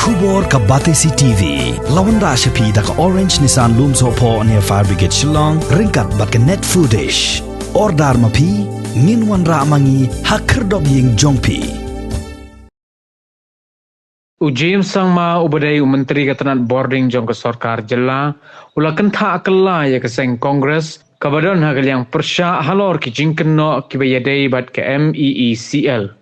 Kubor ka Batesi TV lawanda shapi da ka Orange Nissan Lumso po near Fire Brigade Shillong ringkat bat ka net footage ordar mapi minwan ra mangi hakerdop ying jongpi Ujim sang ma ubadai menteri katanat boarding jong ke sarkar jela ula kentha akalla ya ke seng Kongres kabadon hagal yang persya halor ki jingkeno ki bayadai bat ke MEECL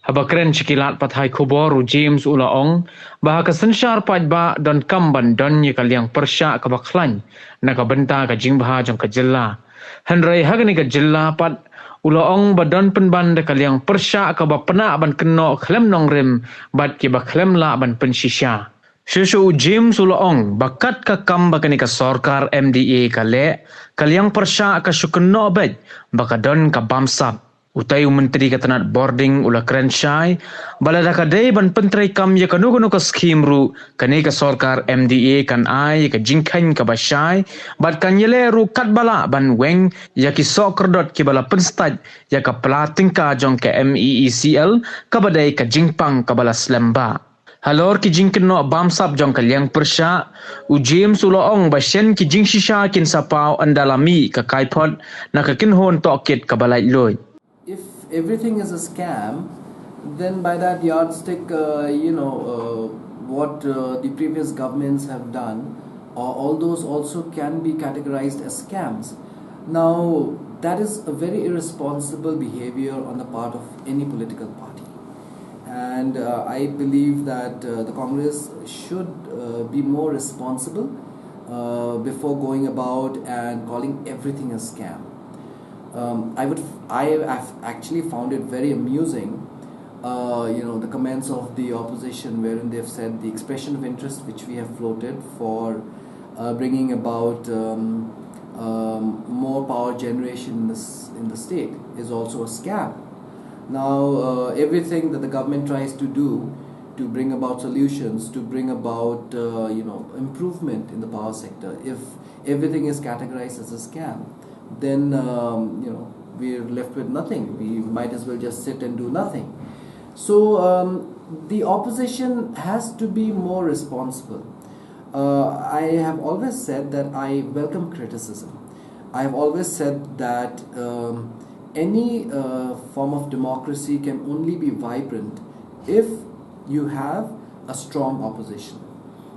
Habakren cikilat pathai kubor James Ulaong baha kesensyar pajba dan kamban don ye kaliang persya ke baklan na ka benta ka jingbaha jong ka jella hanrai hagani ka jella pat Ulaong badan penban de kaliang persya ka bapena ban keno klem nongrim bat ki baklem la ban pensisya Shushu James Ulaong bakat ka kam bakani ka sarkar MDA kale kaliang persya ka syukeno bet bakadon ka bamsap Utai menteri katanat boarding ula krensyai balada kadai ban pentrai kam ya kanu ka skim ru kani ka sarkar MDA kan ai ka jingkhain ka basyai bat kan yele ru kat bala ban weng ya ki sok kerdot ki bala penstat ya ka plating ka jong ke MEECL ka badai ka jingpang ka bala slemba Halor ki jingkeno bamsap jong ka liang persya u James Ulaong basyen ki jingshisha kin sapau andalami ka kaipot na ka kinhon tokit ka balai loy If everything is a scam, then by that yardstick, what the previous governments have done, all those also can be categorized as scams. Now, that is a very irresponsible behavior on the part of any political party. And I believe that the Congress should be more responsible before going about and calling everything a scam. I have actually found it very amusing, the comments of the opposition wherein they've said the expression of interest which we have floated for bringing about more power generation in the state is also a scam. Now, everything that the government tries to do to bring about solutions, to bring about improvement in the power sector, if everything is categorized as a scam, then we're left with nothing. We might as well just sit and do nothing. So the opposition has to be more responsible. I have always said that I welcome criticism. I have always said that any form of democracy can only be vibrant if you have a strong opposition.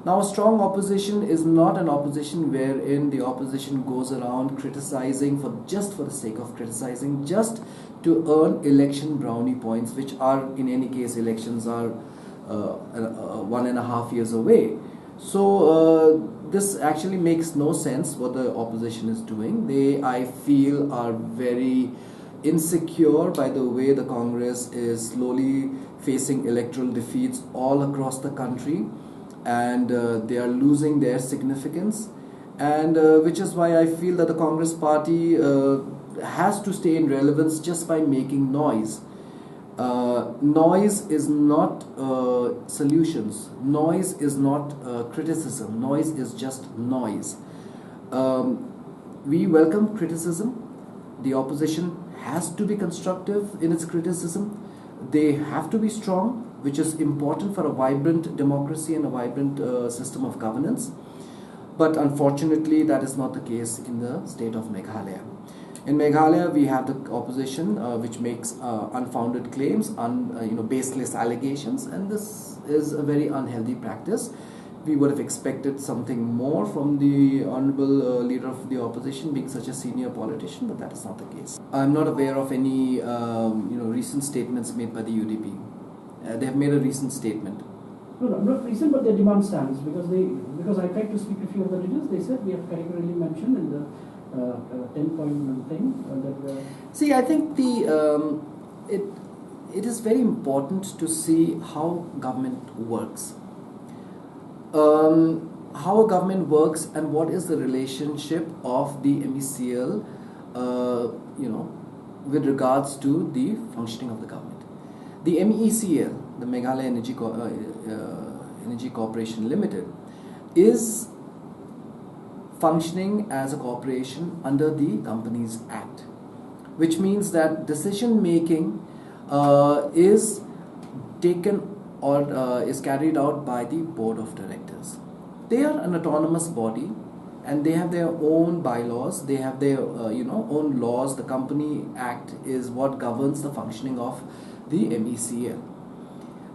Now, a strong opposition is not an opposition wherein the opposition goes around criticizing just for the sake of criticizing, just to earn election brownie points, which are, in any case, elections are 1.5 years away. So this actually makes no sense what the opposition is doing. They, I feel, are very insecure by the way the Congress is slowly facing electoral defeats all across the country. And they are losing their significance, and which is why I feel that the Congress party has to stay in relevance just by making noise. Noise is not solutions. Noise is not criticism. Noise is just noise. We welcome criticism. The opposition has to be constructive in its criticism. They have to be strong, which is important for a vibrant democracy and a vibrant system of governance. But unfortunately, that is not the case in the state of Meghalaya. In Meghalaya, we have the opposition which makes unfounded claims, baseless allegations, and this is a very unhealthy practice. We would have expected something more from the honorable leader of the opposition, being such a senior politician, but that is not the case. I'm not aware of any recent statements made by the UDP. They have made a recent statement. No, not recent, but their demand stands because I tried to speak to a few of the leaders. They said we have categorically mentioned in the 10-point thing See, I think it is very important to see how government works. how a government works and what is the relationship of the MECL, with regards to the functioning of the government. The MECL, the Meghalaya Energy Corporation Limited, is functioning as a corporation under the Companies Act, which means that decision making is taken or is carried out by the board of directors. They are an autonomous body and they have their own bylaws, they have their own laws. The Company Act is what governs the functioning of the MECL.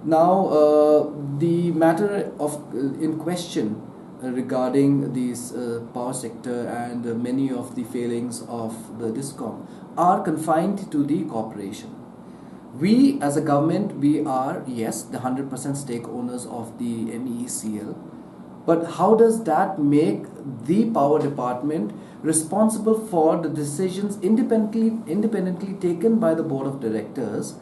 Now the matter of in question regarding this power sector and many of the failings of the DISCOM are confined to the corporation. We as a government, we are, yes, the 100% stake owners of the MECL, but how does that make the power department responsible for the decisions independently taken by the board of directors?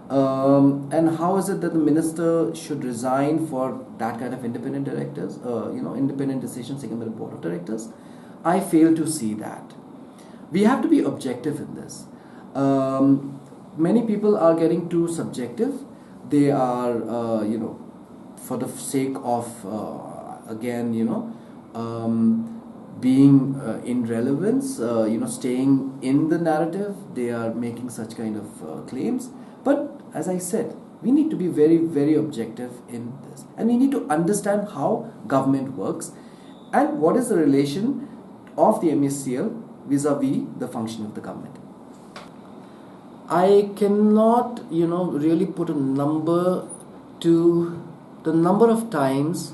And how is it that the minister should resign for that kind of independent directors, independent decisions taken by the board of directors? I fail to see that. We have to be objective in this. Many people are getting too subjective. They are, for the sake of, being in relevance, staying in the narrative, they are making such kind of claims. But as I said, we need to be very, very objective in this. And we need to understand how government works and what is the relation of the MECL vis-a-vis the function of the government. I cannot, really put a number to the number of times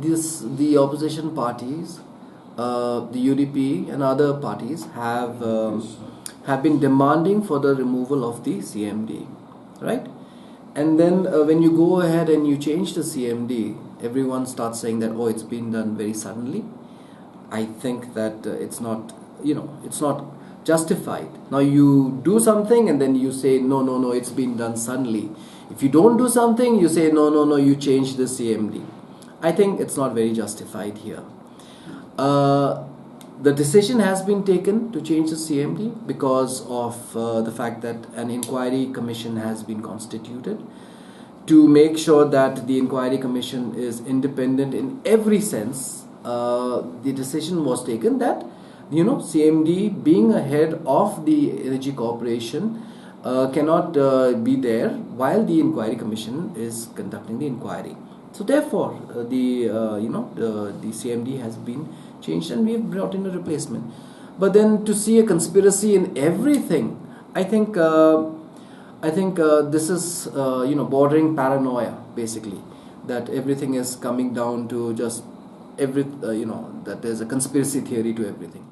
the opposition parties, the UDP and other parties have been demanding for the removal of the CMD, right? And then when you go ahead and you change the CMD, everyone starts saying that, oh, it's been done very suddenly. I think that it's not justified. Now you do something and then you say, no, it's been done suddenly. If you don't do something, you say, no, you change the CMD. I think it's not very justified here. The decision has been taken to change the CMD because of the fact that an inquiry commission has been constituted to make sure that the inquiry commission is independent in every sense. The decision was taken that CMD, being a head of the Energy Corporation, cannot be there while the inquiry commission is conducting the inquiry. So therefore, the CMD has been changed and we have brought in a replacement. But then to see a conspiracy in everything, I think this is bordering paranoia, basically, that everything is coming down to just that there's a conspiracy theory to everything.